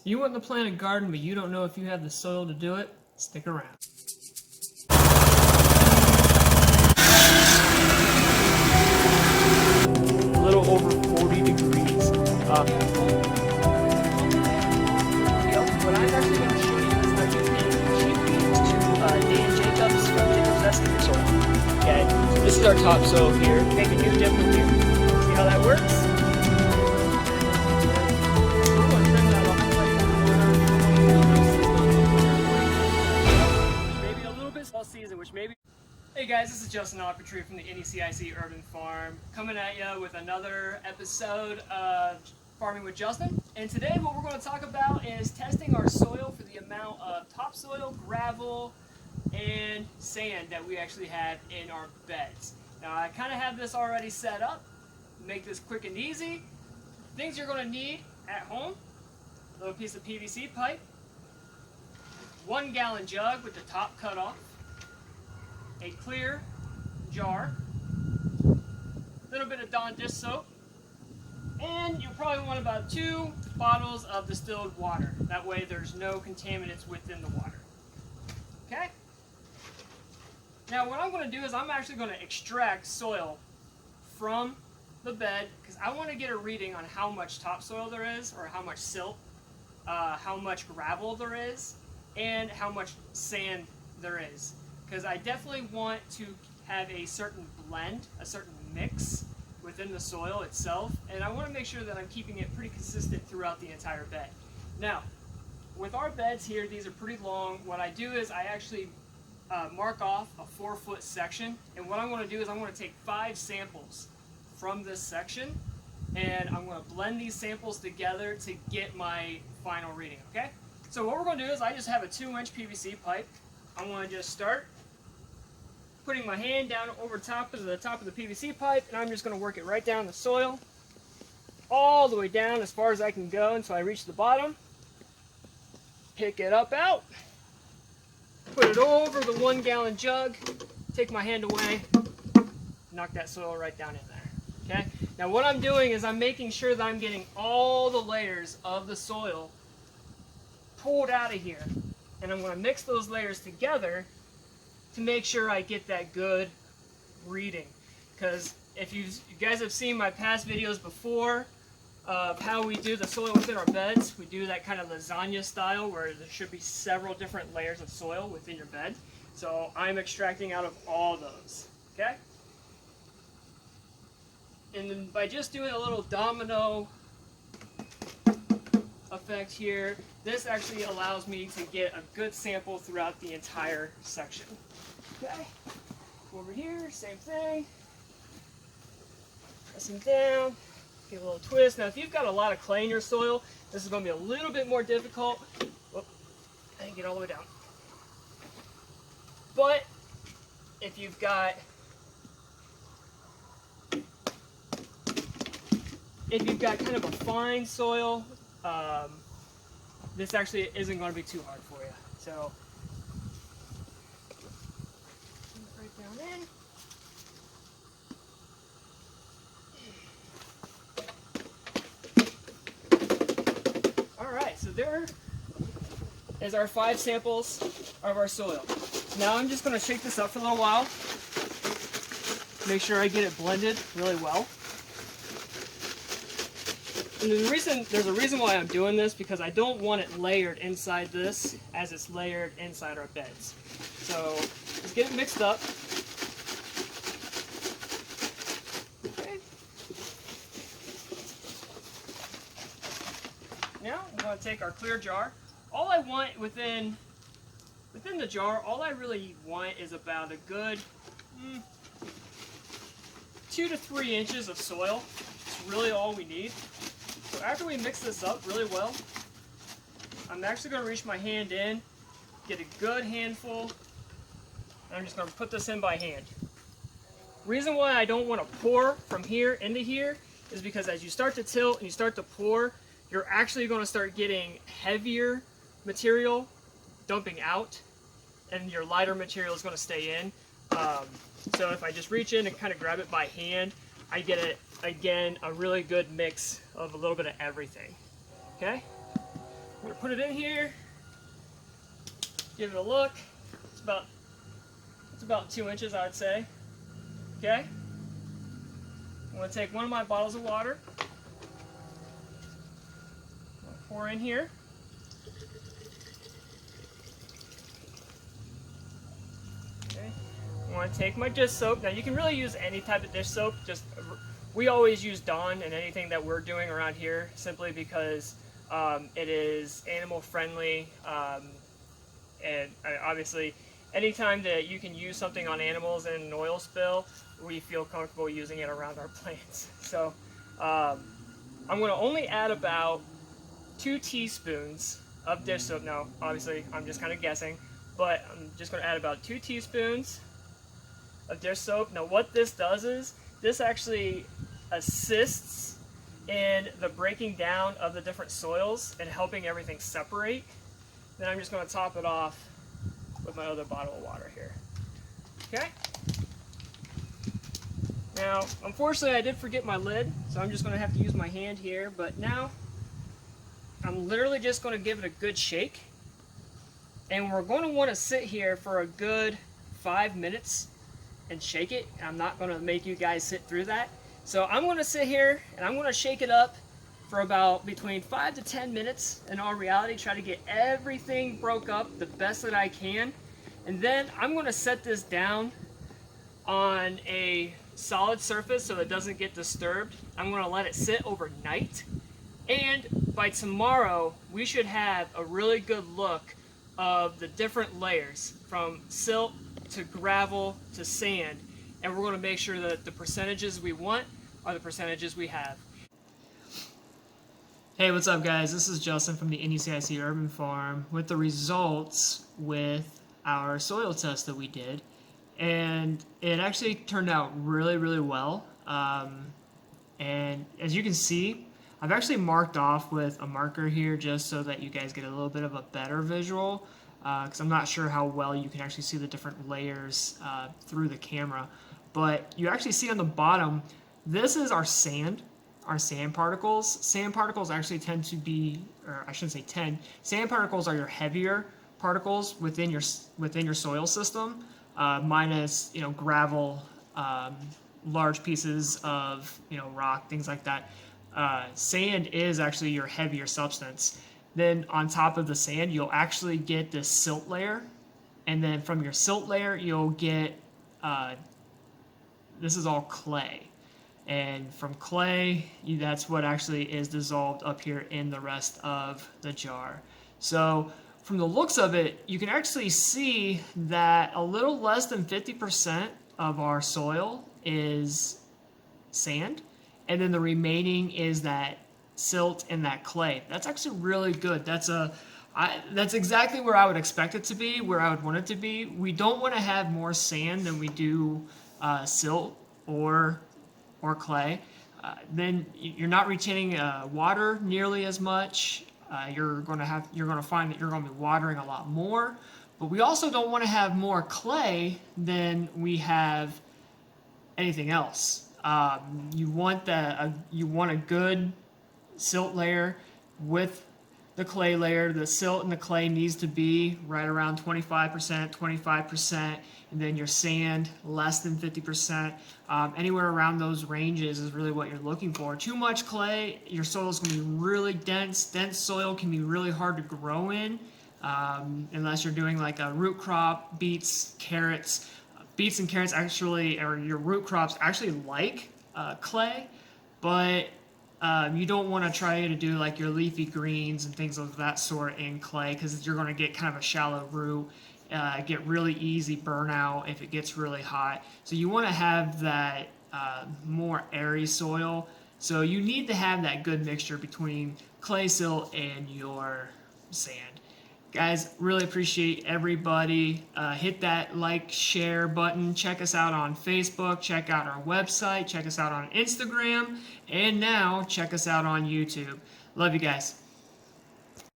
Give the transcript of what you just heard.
You want to plant a garden, but you don't know if you have the soil to do it? Stick around. A little over 40 degrees. What I'm actually going to show you is how you can chickpeas to Dan Jacobs from Jacobs Estimate Soil. Okay, so this is our topsoil here. Make a new dip with here. See how that works? Season, which maybe. Hey guys, this is Justin Aupatry from the NECIC Urban Farm, coming at you with another episode of Farming with Justin. And today what we're going to talk about is testing our soil for the amount of topsoil, gravel, and sand that we actually have in our beds. Now I kind of have this already set up, make this quick and easy. Things you're going to need at home: a little piece of PVC pipe, 1 gallon jug with the top cut off, a clear jar, a little bit of Dawn dish soap, and you probably want about 2 bottles of distilled water. That way there's no contaminants within the water. Okay? Now what I'm going to do is I'm actually going to extract soil from the bed because I want to get a reading on how much topsoil there is, or how much silt, how much gravel there is, and how much sand there is. Because I definitely want to have a certain blend, a certain mix within the soil itself, and I want to make sure that I'm keeping it pretty consistent throughout the entire bed. Now, with our beds here, these are pretty long. What I do is I actually mark off a 4-foot section, and what I'm going to do is I'm going to take 5 samples from this section, and I'm going to blend these samples together to get my final reading, okay? So what we're going to do is I just have a 2-inch PVC pipe. I want to just start putting my hand down over the top of the PVC pipe, and I'm just going to work it right down the soil, all the way down as far as I can go until I reach the bottom. Pick it up out, put it over the 1 gallon jug, take my hand away, knock that soil right down in there. Okay? Now what I'm doing is I'm making sure that I'm getting all the layers of the soil pulled out of here, and I'm going to mix those layers together to make sure I get that good reading. Because if you guys have seen my past videos before of how we do the soil within our beds, we do that kind of lasagna style where there should be several different layers of soil within your bed. So I'm extracting out of all those, okay? And then by just doing a little domino effect here, this actually allows me to get a good sample throughout the entire section. Okay, over here, same thing. Pressing down, give a little twist. Now if you've got a lot of clay in your soil, this is going to be a little bit more difficult. Whoop, I didn't get all the way down. But if you've got kind of a fine soil, this actually isn't going to be too hard for you. So right down in. All right, so there is our 5 samples of our soil. Now I'm just going to shake this up for a little while, make sure I get it blended really well. And there's a reason why I'm doing this, because I don't want it layered inside this as it's layered inside our beds. So let's get it mixed up. Okay. Now I'm going to take our clear jar. All I want within the jar, all I really want is about a good 2 to 3 inches of soil. It's really all we need. So after we mix this up really well, I'm actually going to reach my hand in, get a good handful, and I'm just going to put this in by hand. Reason why I don't want to pour from here into here is because as you start to tilt and you start to pour, you're actually going to start getting heavier material dumping out, and your lighter material is going to stay in. So if I just reach in and kind of grab it by hand, I get it, again, a really good mix of a little bit of everything. Okay? I'm gonna put it in here, give it a look. It's about 2 inches, I would say. Okay. I'm gonna take one of my bottles of water. Pour in here. Okay. I'm going to take my dish soap. Now you can really use any type of dish soap. We always use Dawn in anything that we're doing around here, simply because it is animal friendly, and obviously anytime that you can use something on animals in an oil spill, we feel comfortable using it around our plants. So I'm going to only add about 2 teaspoons of dish soap. Now, obviously, I'm just kind of guessing, but I'm just going to add about 2 teaspoons of dish soap. Now, what this does is, this actually assists in the breaking down of the different soils and helping everything separate. Then I'm just going to top it off with my other bottle of water here. Okay? Now, unfortunately, I did forget my lid, so I'm just going to have to use my hand here, but now I'm literally just going to give it a good shake, and we're going to want to sit here for a good 5 minutes and shake it. I'm not going to make you guys sit through that. So I'm going to sit here and I'm going to shake it up for about between 5 to 10 minutes. In all reality, try to get everything broke up the best that I can. And then I'm going to set this down on a solid surface so it doesn't get disturbed. I'm going to let it sit overnight. And by tomorrow, we should have a really good look of the different layers, from silt to gravel to sand. And we're going to make sure that the percentages we want are the percentages we have. Hey, what's up, guys? This is Justin from the NECIC Urban Farm with the results with our soil test that we did. And it actually turned out really, really well. And as you can see, I've actually marked off with a marker here just so that you guys get a little bit of a better visual, because I'm not sure how well you can actually see the different layers through the camera. But you actually see on the bottom, this is our sand particles. Sand particles actually tend to be, or I shouldn't say tend, sand particles are your heavier particles within your soil system, minus gravel, large pieces of rock, things like that. Sand is actually your heavier substance. Then on top of the sand, you'll actually get this silt layer, and then from your silt layer, you'll get this is all clay, and from clay, that's what actually is dissolved up here in the rest of the jar. So from the looks of it, you can actually see that a little less than 50% of our soil is sand, and then the remaining is that silt and that clay. That's actually really good. That's exactly where I would expect it to be, where I would want it to be. We don't want to have more sand than we do silt or clay. Then you're not retaining water nearly as much. You're going to find that you're going to be watering a lot more. But we also don't want to have more clay than we have anything else. You want a good silt layer with the clay layer. The silt and the clay needs to be right around 25%, and then your sand less than 50%. Anywhere around those ranges is really what you're looking for. Too much clay, your soil is going to be really dense. Dense soil can be really hard to grow in, unless you're doing like a root crop, beets, carrots. Beets and carrots actually, or your root crops actually like clay, but you don't want to try to do like your leafy greens and things of that sort in clay, because you're going to get kind of a shallow root, get really easy burnout if it gets really hot. So you want to have that more airy soil. So you need to have that good mixture between clay, silt, and your sand. Guys, really appreciate everybody. Hit that like, share button. Check us out on Facebook. Check out our website. Check us out on Instagram. And now, check us out on YouTube. Love you guys.